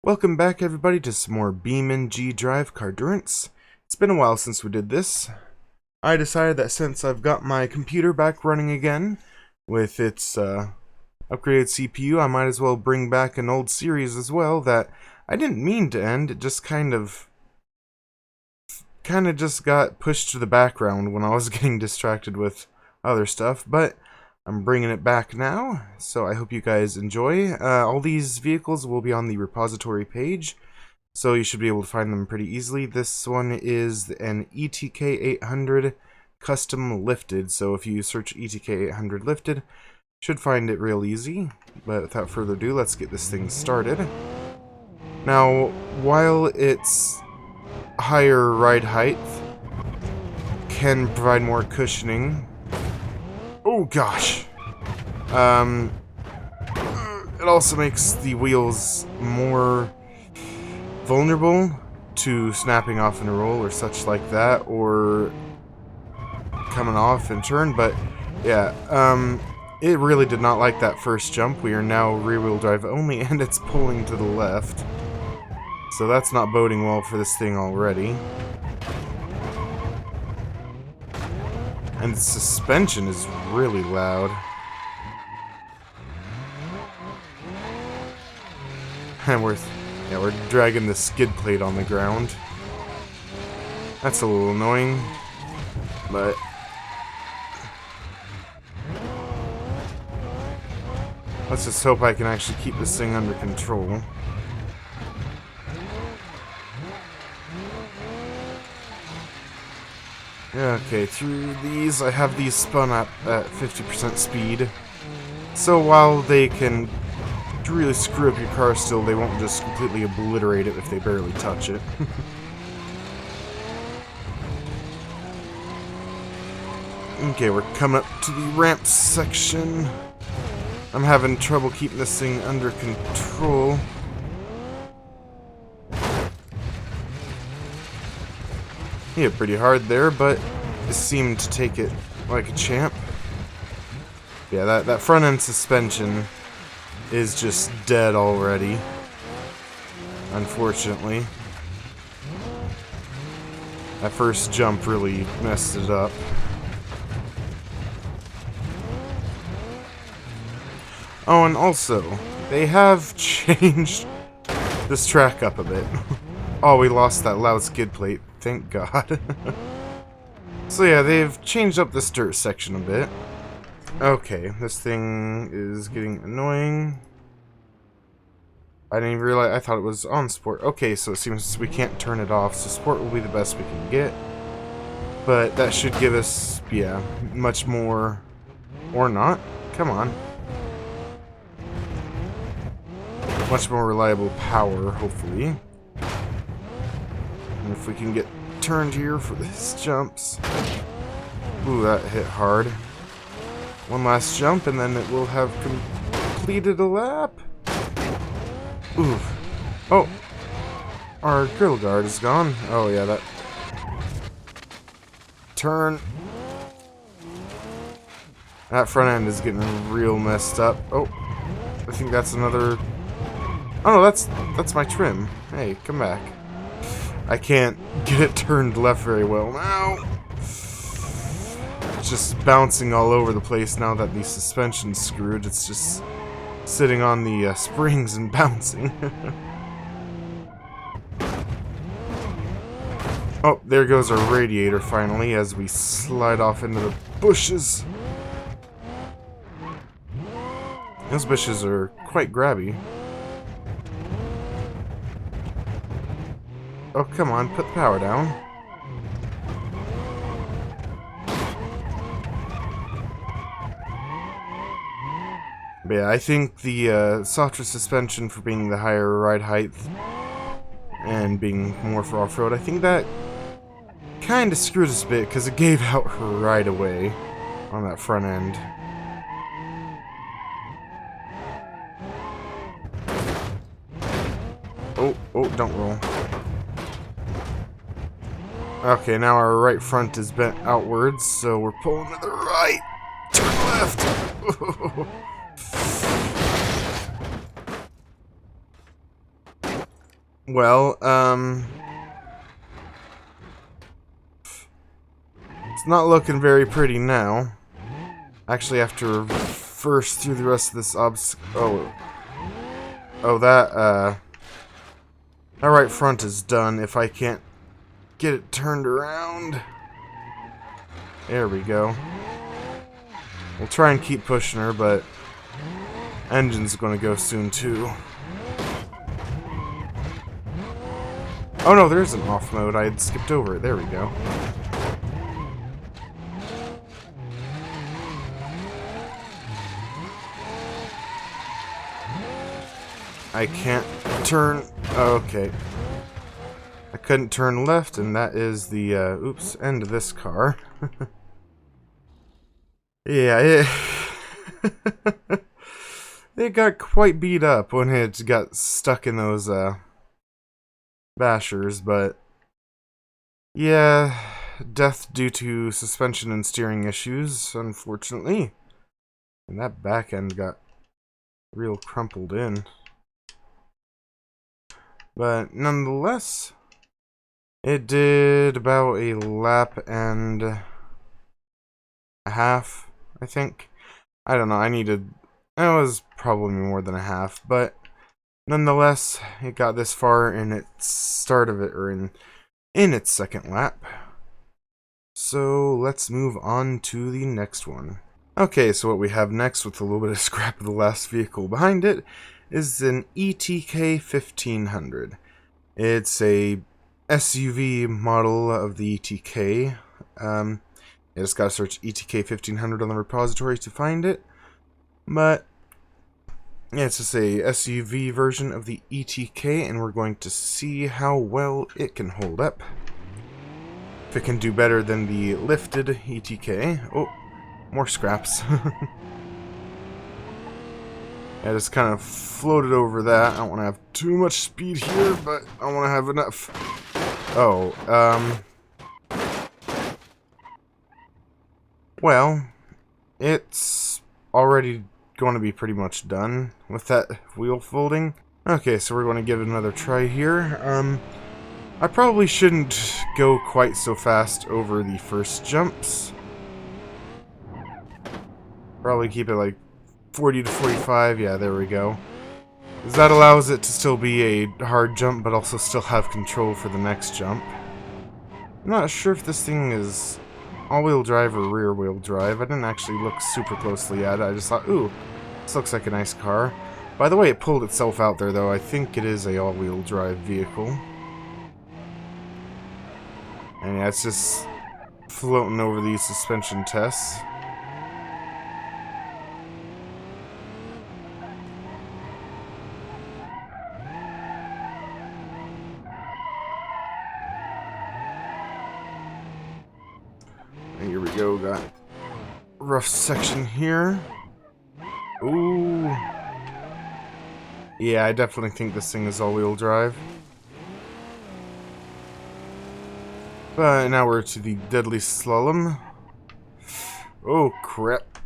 Welcome back, everybody, to some more BeamNG.Drive Cardurance. It's been a while since we did this. I decided that since I've got my computer back running again, with its upgraded CPU, I might as well bring back an old series as well that I didn't mean to end. It just kind of just got pushed to the background when I was getting distracted with other stuff, but I'm bringing it back now, so I hope you guys enjoy. All these vehicles will be on the repository page, so you should be able to find them pretty easily. This one is an ETK 800 custom lifted, so if you search ETK 800 lifted, you should find it real easy. But without further ado, let's get this thing started. Now, while its higher ride height can provide more cushioning, oh gosh. It also makes the wheels more vulnerable to snapping off in a roll or such like that, or coming off in turn, but yeah, it really did not like that first jump. We are now rear-wheel drive only, and it's pulling to the left. So that's not boding well for this thing already. And the suspension is really loud. And we're dragging the skid plate on the ground. That's a little annoying, but let's just hope I can actually keep this thing under control. Okay, through these, I have these spun up at 50% speed. So while they can really screw up your car still, they won't just completely obliterate it if they barely touch it. Okay, we're coming up to the ramp section. I'm having trouble keeping this thing under control. Hit pretty hard there, but it seemed to take it like a champ. Yeah, that front end suspension is just dead already, unfortunately. That first jump really messed it up. Oh, and also, they have changed this track up a bit. Oh, we lost that loud skid plate. Thank God. So yeah, they've changed up this dirt section a bit. Okay, this thing is getting annoying. I didn't even realize, I thought it was on sport. Okay, so it seems we can't turn it off, so sport will be the best we can get. But that should give us, yeah, much more, or not, come on. Much more reliable power, hopefully. And if we can get turned here for these jumps. Ooh, that hit hard. One last jump, and then it will have completed a lap. Ooh. Oh. Our grill guard is gone. Oh, yeah, that. Turn. That front end is getting real messed up. Oh. I think that's another. Oh, no, that's my trim. Hey, come back. I can't get it turned left very well now. It's just bouncing all over the place now that the suspension's screwed. It's just sitting on the springs and bouncing. Oh, there goes our radiator finally as we slide off into the bushes. Those bushes are quite grabby. Oh, come on, put the power down. But yeah, I think the softer suspension for being the higher ride height and being more for off-road, I think that kind of screwed us a bit because it gave out right away on that front end. Oh, don't roll. Okay, now our right front is bent outwards, so we're pulling to the right. Turn left. Well, it's not looking very pretty now. Actually, after first through the rest of this that right front is done. If I can't get it turned around. There we go. We'll try and keep pushing her, but engine's gonna go soon too. Oh no, there's an off mode. I had skipped over it. There we go. I can't turn. Okay. I couldn't turn left, and that is the, end of this car. Yeah, it got quite beat up when it got stuck in those, bashers, but yeah, death due to suspension and steering issues, unfortunately. And that back end got real crumpled in. But nonetheless, it did about a lap and a half, I think. I don't know, it was probably more than a half, but nonetheless, it got this far in its start of it, or in its second lap. So let's move on to the next one. Okay, so what we have next, with a little bit of scrap of the last vehicle behind it, is an ETK 1500. It's a SUV model of the ETK. You just gotta search ETK 1500 on the repository to find it. But yeah, it's just a SUV version of the ETK, and we're going to see how well it can hold up. If it can do better than the lifted ETK. Oh, more scraps. I just kind of floated over that. I don't want to have too much speed here, but I want to have enough. Oh, well, it's already going to be pretty much done with that wheel folding. Okay, so we're going to give it another try here. I probably shouldn't go quite so fast over the first jumps. Probably keep it like 40 to 45, yeah, there we go. Because that allows it to still be a hard jump, but also still have control for the next jump. I'm not sure if this thing is all-wheel drive or rear-wheel drive. I didn't actually look super closely at it. I just thought, ooh, this looks like a nice car. By the way, it pulled itself out there, though. I think it is a all-wheel drive vehicle. And yeah, it's just floating over these suspension tests. Here we go, got a rough section here. Ooh. Yeah, I definitely think this thing is all-wheel drive. But now we're to the deadly slalom. Oh, crap.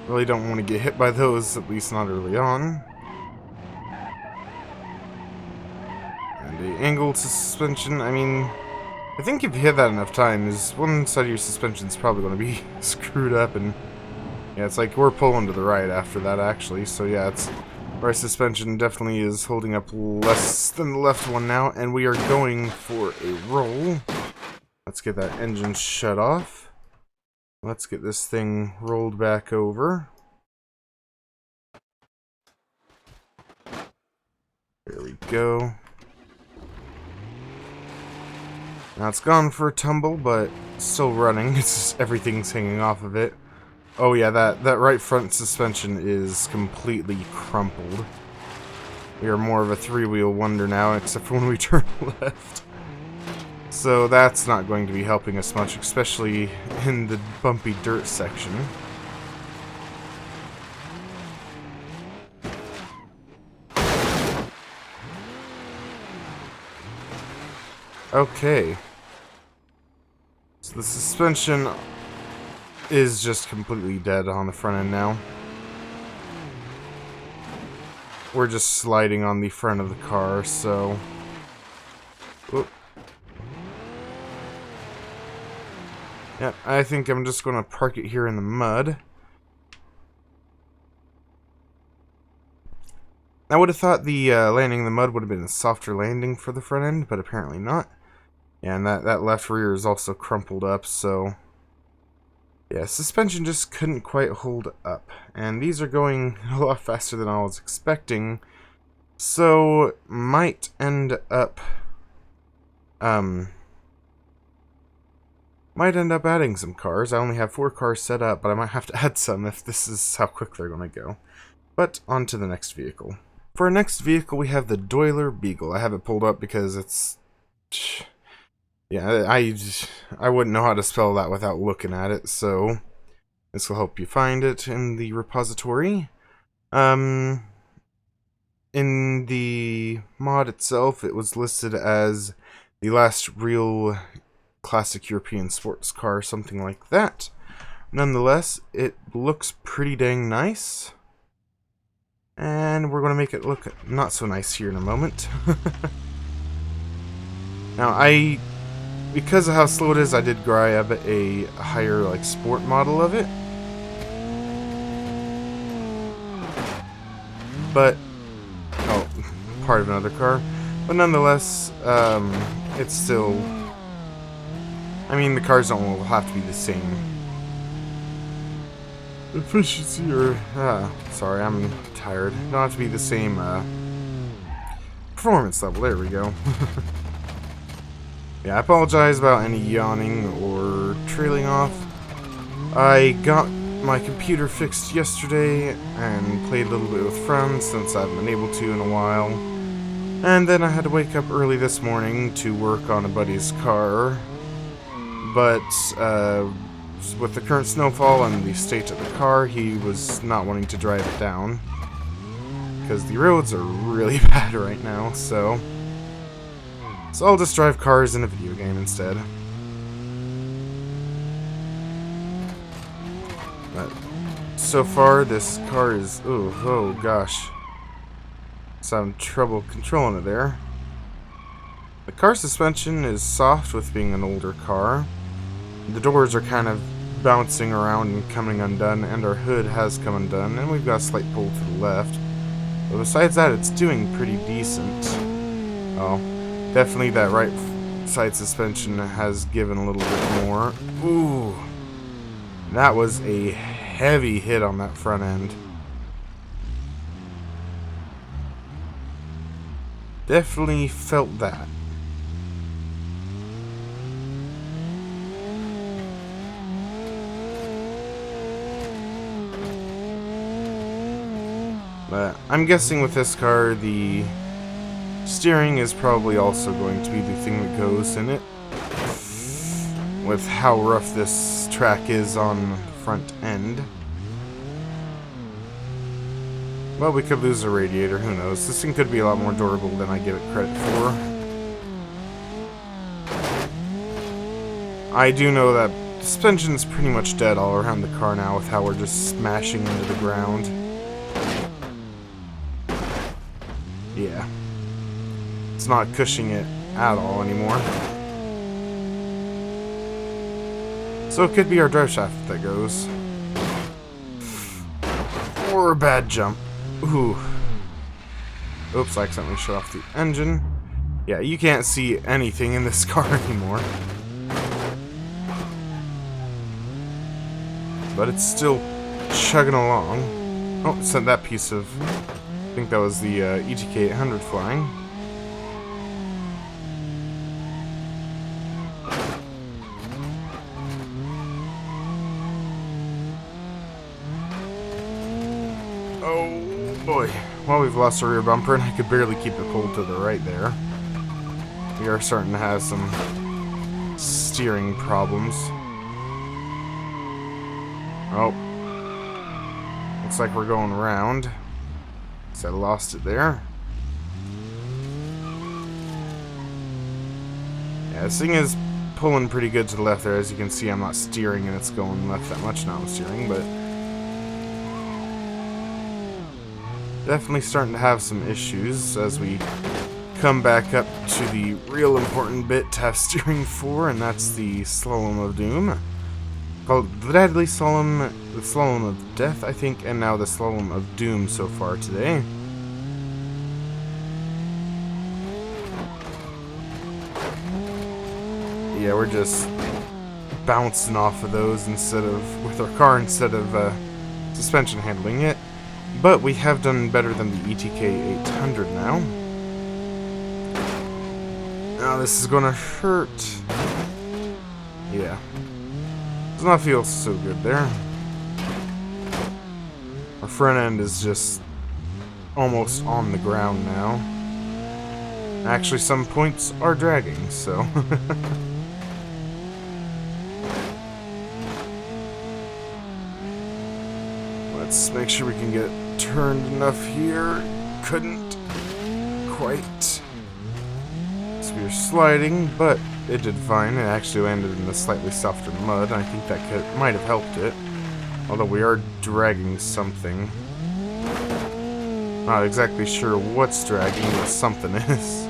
Really don't want to get hit by those, at least not early on. And the angle to suspension, I mean, I think if you hit that enough times, one side of your suspension is probably going to be screwed up, and yeah, it's like we're pulling to the right after that, actually. So yeah, it's right suspension definitely is holding up less than the left one now, and we are going for a roll. Let's get that engine shut off. Let's get this thing rolled back over. There we go. Now it's gone for a tumble, but still running. It's just everything's hanging off of it. Oh yeah, that right front suspension is completely crumpled. We are more of a three-wheel wonder now, except for when we turn left. So that's not going to be helping us much, especially in the bumpy dirt section. Okay. So the suspension is just completely dead on the front end now. we're just sliding on the front of the car, so... Whoop. Yeah, I think I'm just going to park it here in the mud. I would have thought the landing in the mud would have been a softer landing for the front end, but apparently not. Yeah, and that left rear is also crumpled up, so... Yeah, suspension just couldn't quite hold up. And these are going a lot faster than I was expecting, so might end up... Might end up adding some cars. I only have 4 cars set up, but I might have to add some if this is how quick they're going to go. But on to the next vehicle. For our next vehicle, we have the Doiler Beagle. I have it pulled up because it's... Yeah, I wouldn't know how to spell that without looking at it, so this will help you find it in the repository. In the mod itself, it was listed as the last real classic European sports car, something like that. Nonetheless, it looks pretty dang nice. And we're going to make it look not so nice here in a moment. Now, because of how slow it is, I did grab a higher, like, sport model of it. But, oh, part of another car. But nonetheless, it's still, I mean, the cars don't all have to be the same efficiency or, sorry, I'm tired. Don't have to be the same, performance level. There we go. Yeah, I apologize about any yawning or trailing off. I got my computer fixed yesterday and played a little bit with friends since I haven't been able to in a while. And then I had to wake up early this morning to work on a buddy's car. But with the current snowfall and the state of the car, he was not wanting to drive it down. Because the roads are really bad right now, so I'll just drive cars in a video game instead. But so far, this car is... oh gosh. So I'm having trouble controlling it there. The car suspension is soft with being an older car. The doors are kind of bouncing around and coming undone, and our hood has come undone, and we've got a slight pull to the left. But besides that, it's doing pretty decent. Oh. Definitely that right side suspension has given a little bit more. Ooh. That was a heavy hit on that front end. Definitely felt that. But I'm guessing with this car, the steering is probably also going to be the thing that goes in it. With how rough this track is on the front end. Well, we could lose a radiator, who knows. This thing could be a lot more durable than I give it credit for. I do know that the suspension's pretty much dead all around the car now with how we're just smashing into the ground. Yeah. It's not cushioning it at all anymore. So it could be our drive shaft that goes. Or a bad jump. Ooh. Oops, I accidentally shut off the engine. Yeah, you can't see anything in this car anymore. But it's still chugging along. Oh, it sent that piece of... I think that was the ETK 800 flying. Oh boy. Well, we've lost our rear bumper and I could barely keep it pulled to the right there. We are starting to have some steering problems. Oh. Looks like we're going around. So I lost it there. Yeah, this thing is pulling pretty good to the left there. As you can see, I'm not steering and it's going left that much now. I'm steering, but definitely starting to have some issues as we come back up to the real important bit to have steering for, and that's the Slalom of Doom. Called the Deadly Slalom, the Slalom of Death, I think, and now the Slalom of Doom so far today. Yeah, we're just bouncing off of those with our car instead of suspension handling it. But we have done better than the ETK 800 now. Now this is gonna hurt. Yeah. Does not feel so good there. Our front end is just almost on the ground now. Actually, some points are dragging, so... Let's make sure we can get it turned enough here. Couldn't quite. So we were sliding, but it did fine. It actually landed in the slightly softer mud. I think that might have helped it. Although we are dragging something. Not exactly sure what's dragging, but something is.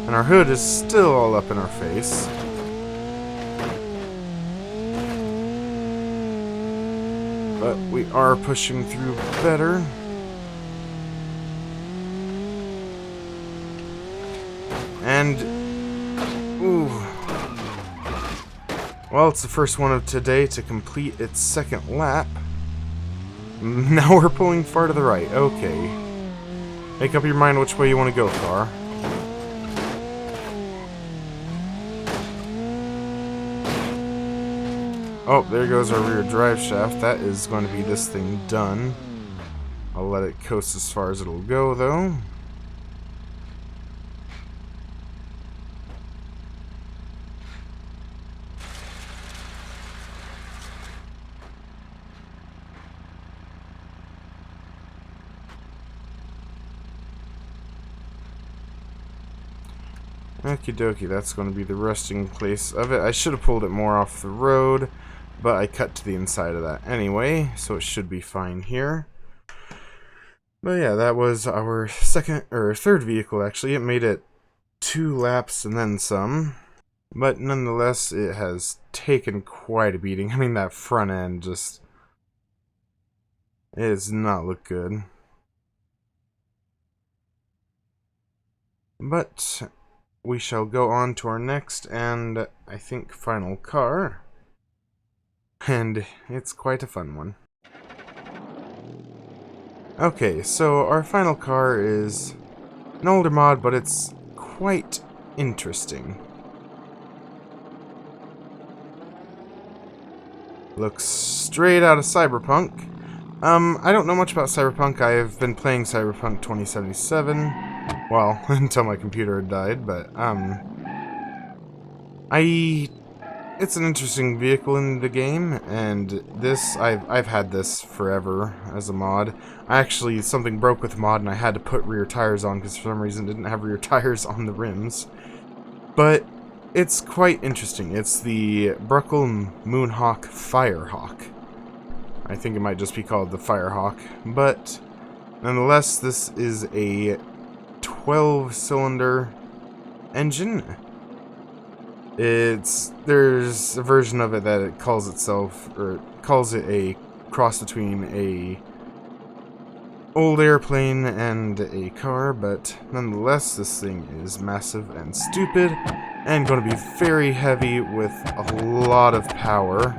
And our hood is still all up in our face. But we are pushing through better. And... ooh. Well, it's the first one of today to complete its second lap. Now we're pulling far to the right. Okay. Make up your mind which way you want to go, car. Oh, there goes our rear drive shaft. That is going to be this thing done. I'll let it coast as far as it'll go, though. Okie dokie, that's going to be the resting place of it. I should have pulled it more off the road, but I cut to the inside of that anyway, so it should be fine here. But yeah, that was our third vehicle actually. It made it 2 laps and then some. But nonetheless, it has taken quite a beating. I mean, that front end just... it does not look good. But we shall go on to our next and, I think, final car. And it's quite a fun one. Okay, so our final car is an older mod, but it's quite interesting. Looks straight out of Cyberpunk. I don't know much about Cyberpunk. I've been playing Cyberpunk 2077. Well, until my computer had died, but, it's an interesting vehicle in the game, and this, I've had this forever as a mod. Something broke with the mod, and I had to put rear tires on, because for some reason it didn't have rear tires on the rims. But it's quite interesting. It's the Bruckle Moonhawk Firehawk. I think it might just be called the Firehawk, but nonetheless, this is a 12-cylinder engine. There's a version of it that it calls it a cross between a old airplane and a car, but nonetheless, this thing is massive and stupid and going to be very heavy with a lot of power.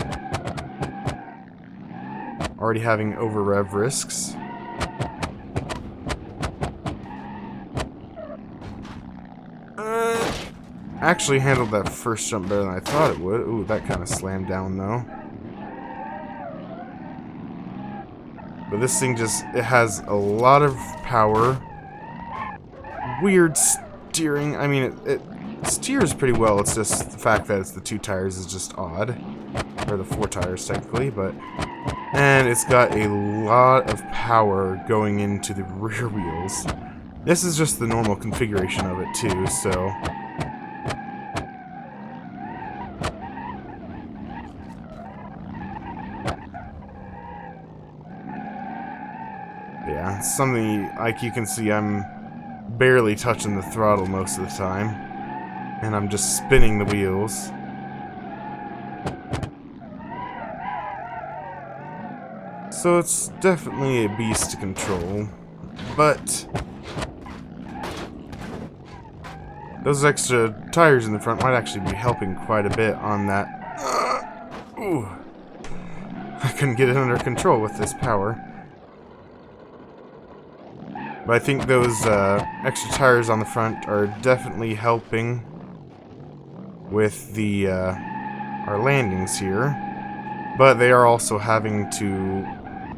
Already having over-rev risks. Actually handled that first jump better than I thought it would. Ooh, that kind of slammed down though. But this thing it has a lot of power. Weird steering. I mean, it steers pretty well. It's just the fact that it's the 2 tires is just odd. Or the 4 tires technically, but... and it's got a lot of power going into the rear wheels. This is just the normal configuration of it too, so... Yeah, something, like you can see, I'm barely touching the throttle most of the time. And I'm just spinning the wheels. So it's definitely a beast to control. But those extra tires in the front might actually be helping quite a bit on that. Ooh. I couldn't get it under control with this power. But I think those extra tires on the front are definitely helping with the our landings here. But they are also having to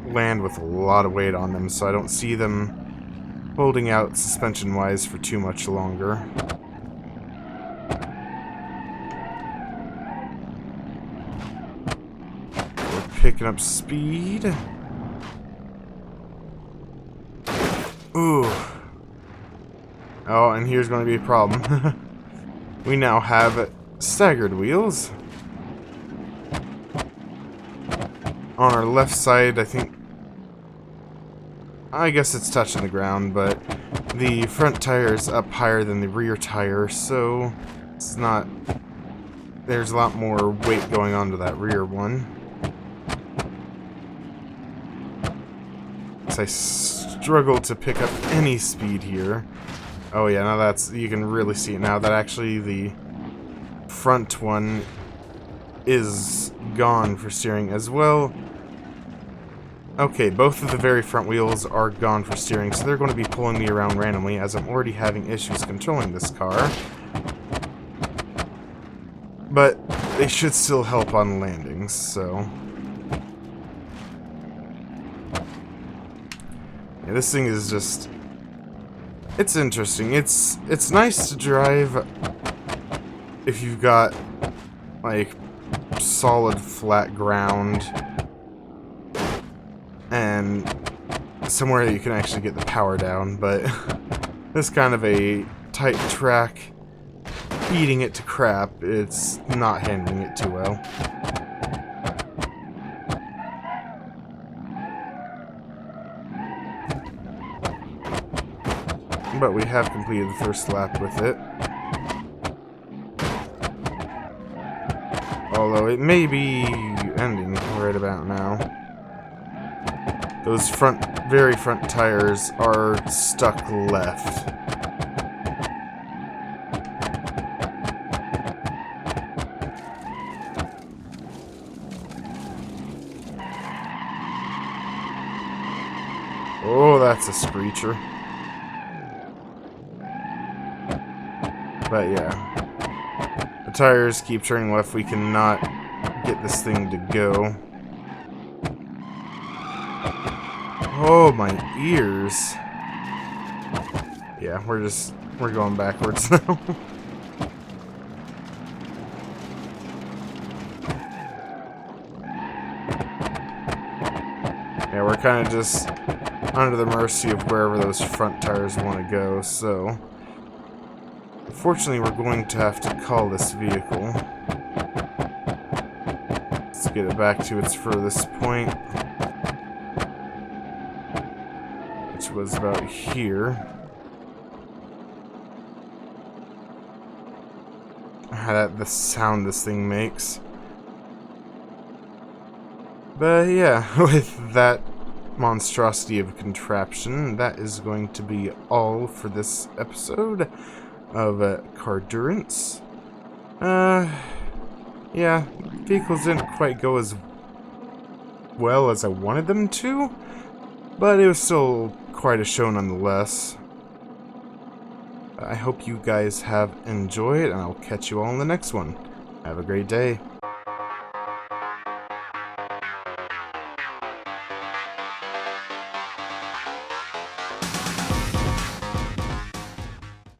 land with a lot of weight on them, so I don't see them holding out suspension-wise for too much longer. We're picking up speed. Ooh. Oh, and here's going to be a problem. We now have staggered wheels. On our left side, I guess it's touching the ground, but the front tire is up higher than the rear tire, so it's not... There's a lot more weight going onto that rear one. So I struggle to pick up any speed here. Oh yeah, now you can really see it now, that actually the front one is gone for steering as well. Okay, both of the very front wheels are gone for steering, so they're going to be pulling me around randomly as I'm already having issues controlling this car. But they should still help on landings, so... Yeah, this thing is just... It's interesting. It's nice to drive if you've got, like, solid flat ground and somewhere that you can actually get the power down, but this kind of a tight track, beating it to crap, it's not handling it too well. But we have completed the first lap with it. Although it may be ending right about now. Those very front tires are stuck left. Oh, that's a screecher. But yeah, the tires keep turning left. We cannot get this thing to go. Oh, my ears. Yeah, we're going backwards now. Yeah, we're kind of just under the mercy of wherever those front tires want to go, so... Unfortunately, we're going to have to call this vehicle. Let's get it back to its furthest point, which was about here. The sound this thing makes. But yeah, with that monstrosity of a contraption, that is going to be all for this episode of Cardurance. Yeah, vehicles didn't quite go as well as I wanted them to, but it was still quite a show nonetheless. I hope you guys have enjoyed, and I'll catch you all in the next one. Have a great day.